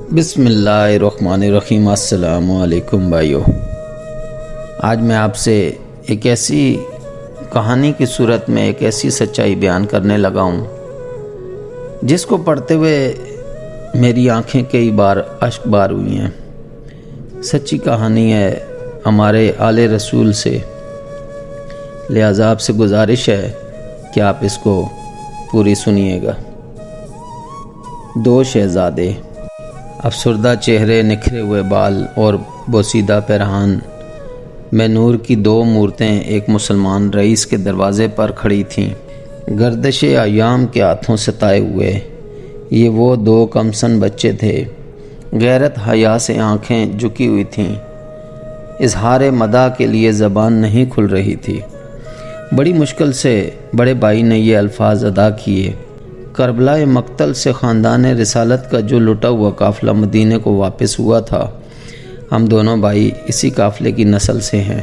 بسم اللہ الرحمن الرحیم۔ السلام علیکم بھائیو، آج میں آپ سے ایک ایسی کہانی کی صورت میں ایک ایسی سچائی بیان کرنے لگا ہوں جس کو پڑھتے ہوئے میری آنکھیں کئی بار اشک بار ہوئی ہیں۔ سچی کہانی ہے ہمارے آل رسول سے، لہذا آپ سے گزارش ہے کہ آپ اس کو پوری سنیے گا۔ دو شہزادے، افسردہ چہرے، نکھرے ہوئے بال اور بوسیدہ پیرہن میں نور کی دو مورتیں ایک مسلمان رئیس کے دروازے پر کھڑی تھیں۔ گردش ایام کے ہاتھوں سے تائے ہوئے یہ وہ دو کمسن بچے تھے۔ غیرت حیا سے آنکھیں جھکی ہوئی تھیں، اظہار مدح کے لیے زبان نہیں کھل رہی تھی۔ بڑی مشکل سے بڑے بھائی نے یہ الفاظ ادا کیے: کربلا مقتل سے خاندان رسالت کا جو لٹا ہوا قافلہ مدینے کو واپس ہوا تھا، ہم دونوں بھائی اسی قافلے کی نسل سے ہیں۔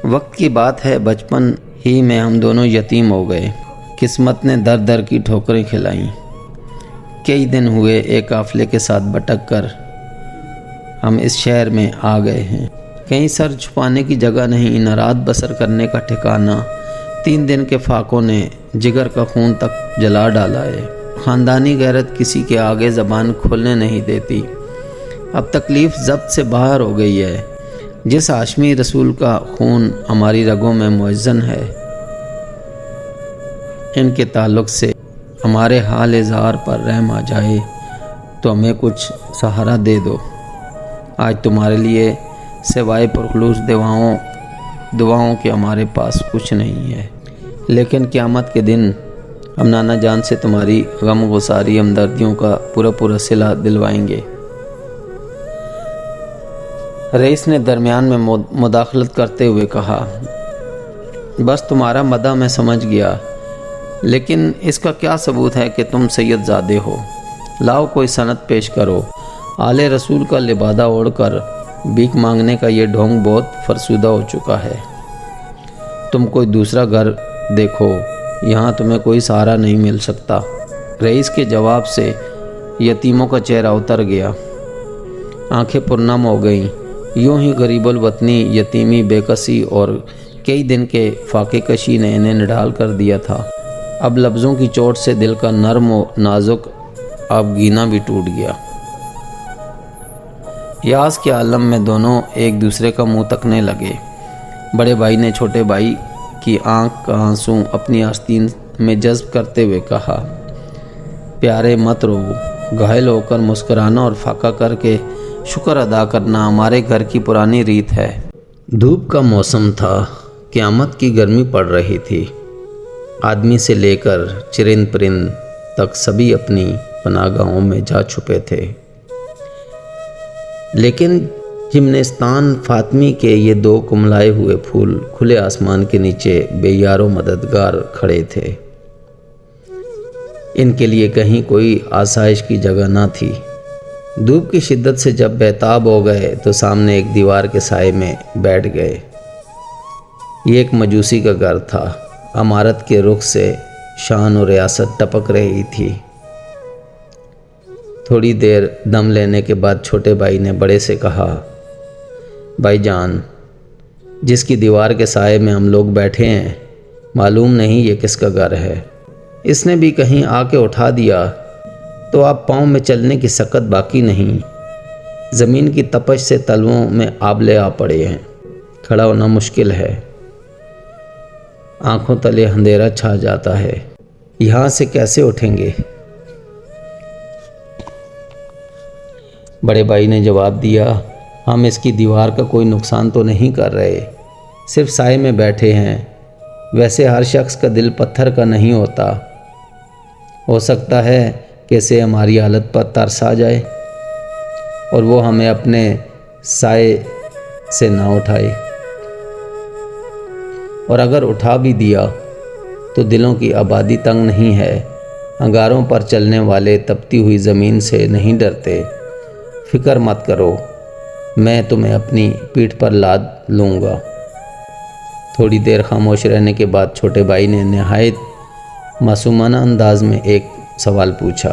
وقت کی بات ہے، بچپن ہی میں ہم دونوں یتیم ہو گئے۔ قسمت نے در در کی ٹھوکریں کھلائیں۔ کئی دن ہوئے ایک قافلے کے ساتھ بھٹک کر ہم اس شہر میں آ گئے ہیں۔ کہیں سر چھپانے کی جگہ نہیں، نہ رات بسر کرنے کا ٹھکانہ۔ 3 دن کے فاقوں نے جگر کا خون تک جلا ڈالا ہے۔ خاندانی غیرت کسی کے آگے زبان کھولنے نہیں دیتی۔ اب تکلیف ضبط سے باہر ہو گئی ہے۔ جس ہاشمی رسول کا خون ہماری رگوں میں معزن ہے، ان کے تعلق سے ہمارے حال اظہار پر رحم آ جائے تو ہمیں کچھ سہارا دے دو۔ آج تمہارے لیے سوائے پرخلوص دعاؤں کے ہمارے پاس کچھ نہیں ہے، لیکن قیامت کے دن ہم نانا جان سے تمہاری غم گساری ہمدردیوں کا پورا صلہ دلوائیں گے۔ رئیس نے درمیان میں مداخلت کرتے ہوئے کہا: بس تمہارا مدح میں سمجھ گیا، لیکن اس کا کیا ثبوت ہے کہ تم سید زادے ہو؟ لاؤ کوئی سند پیش کرو۔ آل رسول کا لبادہ اوڑھ کر بھیک مانگنے کا یہ ڈھونگ بہت فرسودہ ہو چکا ہے۔ تم کوئی دوسرا گھر دیکھو، یہاں تمہیں کوئی سہارا نہیں مل سکتا۔ رئیس کے جواب سے یتیموں کا چہرہ اتر گیا، آنکھیں پرنم ہو گئیں۔ یوں ہی غریب الوطنی، یتیمی، بے کسی اور کئی دن کے فاقے کشی نے انہیں نڈھال کر دیا تھا۔ اب لفظوں کی چوٹ سے دل کا نرم و نازک آبگینہ بھی ٹوٹ گیا۔ یاس کے عالم میں دونوں ایک دوسرے کا منہ تکنے لگے۔ بڑے بھائی نے چھوٹے بھائی کی آنکھ کا آنسو اپنی آستین میں جذب کرتے ہوئے کہا: پیارے مت رو، گھائل ہو کر مسکرانا اور فاقہ کر کے شکر ادا کرنا ہمارے گھر کی پرانی ریت ہے۔ دھوپ کا موسم تھا، قیامت کی گرمی پڑ رہی تھی۔ آدمی سے لے کر چرند پرند تک سبھی اپنی پناہ گاہوں میں جا چھپے تھے، لیکن جمنستان فاطمی کے یہ دو کملائے ہوئے پھول کھلے آسمان کے نیچے بے یار و مددگار کھڑے تھے۔ ان کے لیے کہیں کوئی آسائش کی جگہ نہ تھی۔ دھوپ کی شدت سے جب بیتاب ہو گئے تو سامنے ایک دیوار کے سائے میں بیٹھ گئے۔ یہ ایک مجوسی کا گھر تھا۔ عمارت کے رخ سے شان و ریاست ٹپک رہی تھی۔ تھوڑی دیر دم لینے کے بعد چھوٹے بھائی نے بڑے سے کہا: بھائی جان، جس کی دیوار کے سائے میں ہم لوگ بیٹھے ہیں، معلوم نہیں یہ کس کا گھر ہے۔ اس نے بھی کہیں آ کے اٹھا دیا تو آپ پاؤں میں چلنے کی سکت باقی نہیں۔ زمین کی تپش سے تلووں میں آبلے آ پڑے ہیں، کھڑا ہونا مشکل ہے، آنکھوں تلے اندھیرا چھا جاتا ہے، یہاں سے کیسے اٹھیں گے؟ بڑے بھائی نے جواب دیا: ہم اس کی دیوار کا کوئی نقصان تو نہیں کر رہے، صرف سائے میں بیٹھے ہیں۔ ویسے ہر شخص کا دل پتھر کا نہیں ہوتا، ہو سکتا ہے کہ اسے ہماری حالت پر ترس آ جائے اور وہ ہمیں اپنے سائے سے نہ اٹھائے، اور اگر اٹھا بھی دیا تو دلوں کی آبادی تنگ نہیں ہے۔ انگاروں پر چلنے والے تپتی ہوئی زمین سے نہیں ڈرتے۔ فکر مت کرو، میں تمہیں اپنی پیٹھ پر لاد لوں گا۔ تھوڑی دیر خاموش رہنے کے بعد چھوٹے بھائی نے نہایت معصومانہ انداز میں ایک سوال پوچھا: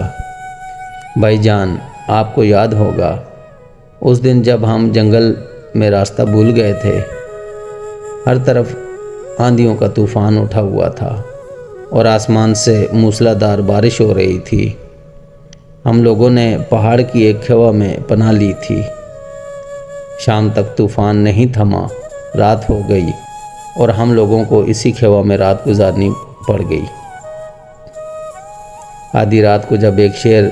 بھائی جان، آپ کو یاد ہوگا اس دن جب ہم جنگل میں راستہ بھول گئے تھے۔ ہر طرف آندھیوں کا طوفان اٹھا ہوا تھا اور آسمان سے موسلادھار بارش ہو رہی تھی۔ ہم لوگوں نے پہاڑ کی ایک کھیوا میں پناہ لی تھی۔ شام تک طوفان نہیں تھما، رات ہو گئی اور ہم لوگوں کو اسی کھیوا میں رات گزارنی پڑ گئی۔ آدھی رات کو جب ایک شیر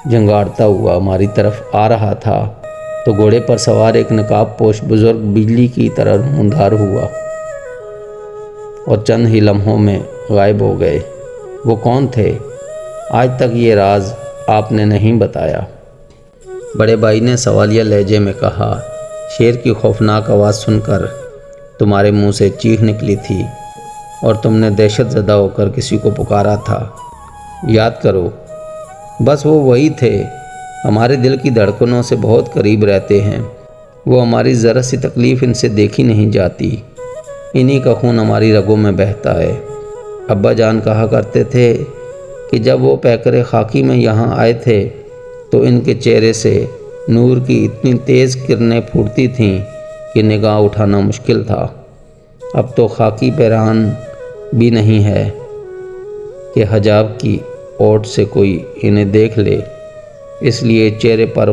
جھنگاڑتا ہوا ہماری طرف آ رہا تھا تو گھوڑے پر سوار ایک نقاب پوش بزرگ بجلی کی طرح نمودار ہوا اور چند ہی لمحوں میں غائب ہو گئے۔ وہ کون تھے؟ آج تک یہ راز آپ نے نہیں بتایا۔ بڑے بھائی نے سوالیہ لہجے میں کہا، شیر کی خوفناک آواز سن کر تمہارے منہ سے چیخ نکلی تھی اور تم نے دہشت زدہ ہو کر کسی کو پکارا تھا، یاد کرو۔ بس وہ وہی تھے، ہمارے دل کی دھڑکنوں سے بہت قریب رہتے ہیں۔ وہ ہماری ذرا سی تکلیف ان سے دیکھی نہیں جاتی، انہی کا خون ہماری رگوں میں بہتا ہے۔ ابا جان کہا کرتے تھے کہ جب وہ پیکر خاکی میں یہاں آئے تھے تو ان کے چہرے سے نور کی اتنی تیز کرنیں پھوٹتی تھیں کہ نگاہ اٹھانا مشکل تھا۔ اب تو خاکی پیرہن بھی نہیں ہے کہ حجاب کی اوٹ سے کوئی انہیں دیکھ لے، اس لیے چہرے پر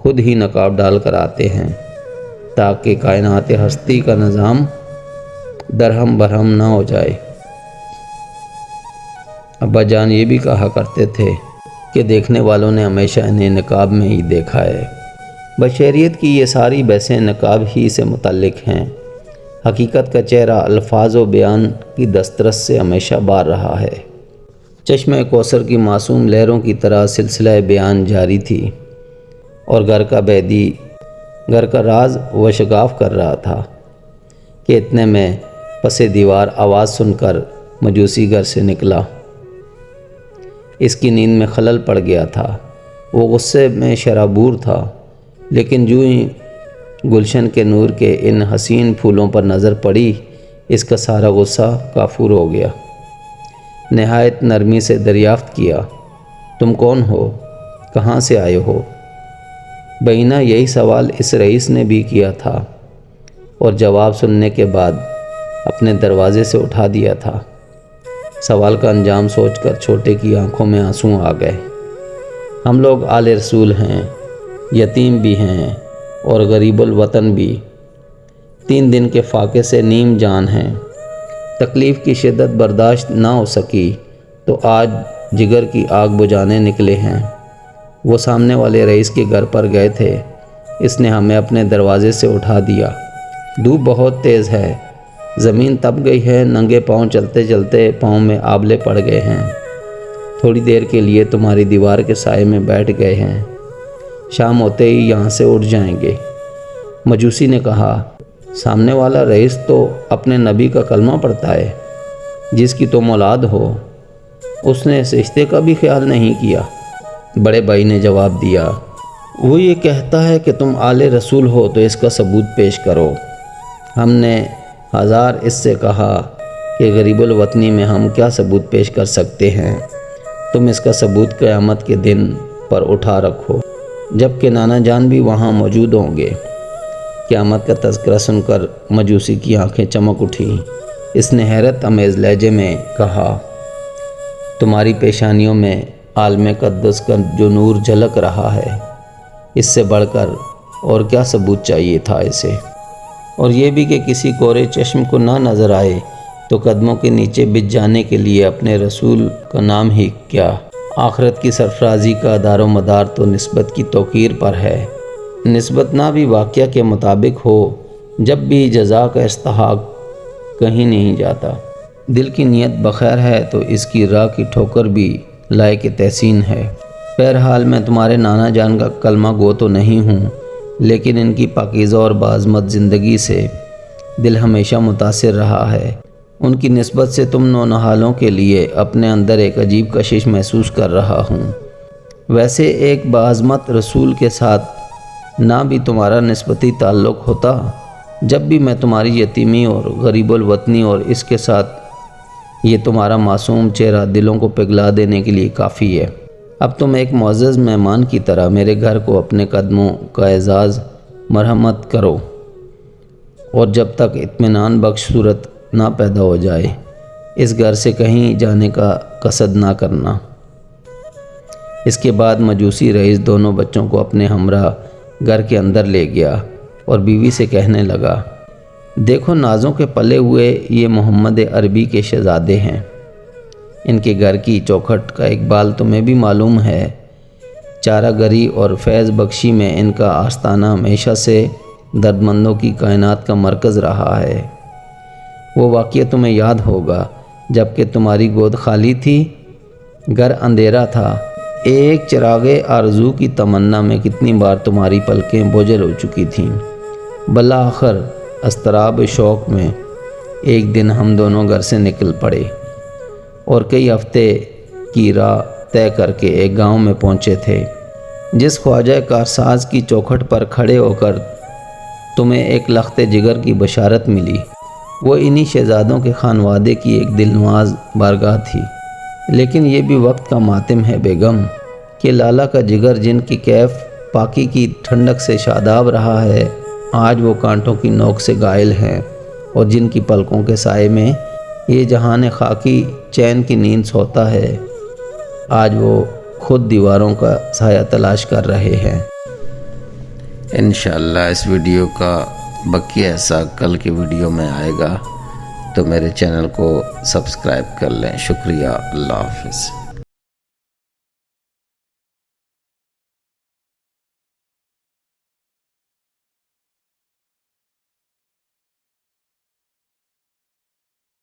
خود ہی نقاب ڈال کر آتے ہیں تاکہ کائنات ہستی کا نظام درہم برہم نہ ہو جائے۔ ابا جان یہ بھی کہا کرتے تھے کہ دیکھنے والوں نے ہمیشہ انہیں نقاب میں ہی دیکھا ہے۔ بشریت کی یہ ساری بحثیں نقاب ہی سے متعلق ہیں۔ حقیقت کا چہرہ الفاظ و بیان کی دسترس سے ہمیشہ باہر رہا ہے۔ چشمہ کوثر کی معصوم لہروں کی طرح سلسلہ بیان جاری تھی اور گھر کا بیدی گھر کا راز وشگاف کر رہا تھا کہ اتنے میں پس دیوار آواز سن کر مجوسی گھر سے نکلا۔ اس کی نیند میں خلل پڑ گیا تھا، وہ غصے میں شرابور تھا، لیکن جو ہی گلشن کے نور کے ان حسین پھولوں پر نظر پڑی اس کا سارا غصہ کافور ہو گیا۔ نہایت نرمی سے دریافت کیا، تم کون ہو؟ کہاں سے آئے ہو؟ بہینہ یہی سوال اس رئیس نے بھی کیا تھا اور جواب سننے کے بعد اپنے دروازے سے اٹھا دیا تھا۔ سوال کا انجام سوچ کر چھوٹے کی آنکھوں میں آنسو آ گئے۔ ہم لوگ آل رسول ہیں، یتیم بھی ہیں اور غریب الوطن بھی، 3 دن کے فاقے سے نیم جان ہیں۔ تکلیف کی شدت برداشت نہ ہو سکی تو آج جگر کی آگ بجھانے نکلے ہیں۔ وہ سامنے والے رئیس کے گھر پر گئے تھے، اس نے ہمیں اپنے دروازے سے اٹھا دیا۔ دھوپ بہت تیز ہے، زمین تپ گئی ہے، ننگے پاؤں چلتے چلتے پاؤں میں آبلے پڑ گئے ہیں۔ تھوڑی دیر کے لیے تمہاری دیوار کے سائے میں بیٹھ گئے ہیں، شام ہوتے ہی یہاں سے اٹھ جائیں گے۔ مجوسی نے کہا، سامنے والا رئیس تو اپنے نبی کا کلمہ پڑھتا ہے، جس کی تم اولاد ہو، اس نے اس رشتے کا بھی خیال نہیں کیا۔ بڑے بھائی نے جواب دیا، وہ یہ کہتا ہے کہ تم آل رسول ہو تو اس کا ثبوت پیش کرو۔ ہم نے 1000 اس سے کہا کہ غریب الوطنی میں ہم کیا ثبوت پیش کر سکتے ہیں، تم اس کا ثبوت قیامت کے دن پر اٹھا رکھو، جب کہ نانا جان بھی وہاں موجود ہوں گے۔ قیامت کا تذکرہ سن کر مجوسی کی آنکھیں چمک اٹھیں۔ اس نے حیرت امیز لہجے میں کہا، تمہاری پیشانیوں میں عالم قدس کا جو نور جھلک رہا ہے، اس سے بڑھ کر اور کیا ثبوت چاہیے تھا اسے؟ اور یہ بھی کہ کسی کورے چشم کو نہ نظر آئے تو قدموں کے نیچے بچ جانے کے لیے اپنے رسول کا نام ہی کیا؟ آخرت کی سرفرازی کا دار و مدار تو نسبت کی توقیر پر ہے۔ نسبت نہ بھی واقعہ کے مطابق ہو، جب بھی جزا کا استحقاق کہیں نہیں جاتا۔ دل کی نیت بخیر ہے تو اس کی راہ کی ٹھوکر بھی لائق تحسین ہے۔ بہرحال میں تمہارے نانا جان کا کلمہ گو تو نہیں ہوں، لیکن ان کی پاکیزہ اور باعظمت زندگی سے دل ہمیشہ متاثر رہا ہے۔ ان کی نسبت سے تم نونہالوں کے لیے اپنے اندر ایک عجیب کشش محسوس کر رہا ہوں۔ ویسے ایک باعظمت رسول کے ساتھ نہ بھی تمہارا نسبتی تعلق ہوتا، جب بھی میں تمہاری یتیمی اور غریب الوطنی اور اس کے ساتھ یہ تمہارا معصوم چہرہ دلوں کو پگھلا دینے کے لیے کافی ہے۔ اب تم ایک معزز مہمان کی طرح میرے گھر کو اپنے قدموں کا اعزاز مرحمت کرو، اور جب تک اطمینان بخش صورت نہ پیدا ہو جائے اس گھر سے کہیں جانے کا قصد نہ کرنا۔ اس کے بعد مجوسی رئیس دونوں بچوں کو اپنے ہمراہ گھر کے اندر لے گیا اور بیوی سے کہنے لگا، دیکھو نازوں کے پلے ہوئے یہ محمد عربی کے شہزادے ہیں۔ ان کے گھر کی چوکھٹ کا اقبال تمہیں بھی معلوم ہے۔ چارہ گری اور فیض بخشی میں ان کا آستانہ ہمیشہ سے دردمندوں کی کائنات کا مرکز رہا ہے۔ وہ واقعہ تمہیں یاد ہوگا جب کہ تمہاری گود خالی تھی، گھر اندھیرا تھا، ایک چراغ آرزو کی تمنا میں کتنی بار تمہاری پلکیں بوجھل ہو چکی تھیں۔ بالآخر اضطراب شوق میں ایک دن ہم دونوں گھر سے نکل پڑے اور کئی ہفتے کی راہ طے کر کے ایک گاؤں میں پہنچے تھے۔ جس خواجہ کارساز کی چوکھٹ پر کھڑے ہو کر تمہیں ایک لخت جگر کی بشارت ملی، وہ انہی شہزادوں کے خانوادے کی ایک دلنواز بارگاہ تھی۔ لیکن یہ بھی وقت کا ماتم ہے بیگم کہ لالا کا جگر جن کی کیف پاکی کی ٹھنڈک سے شاداب رہا ہے، آج وہ کانٹوں کی نوک سے گائل ہیں، اور جن کی پلکوں کے سائے میں یہ جہان خاکی چین کی نیند سوتا ہے، آج وہ خود دیواروں کا سایہ تلاش کر رہے ہیں۔ انشاءاللہ اس ویڈیو کا بقیہ حصہ کل کی ویڈیو میں آئے گا، تو میرے چینل کو سبسکرائب کر لیں۔ شکریہ، اللہ حافظ۔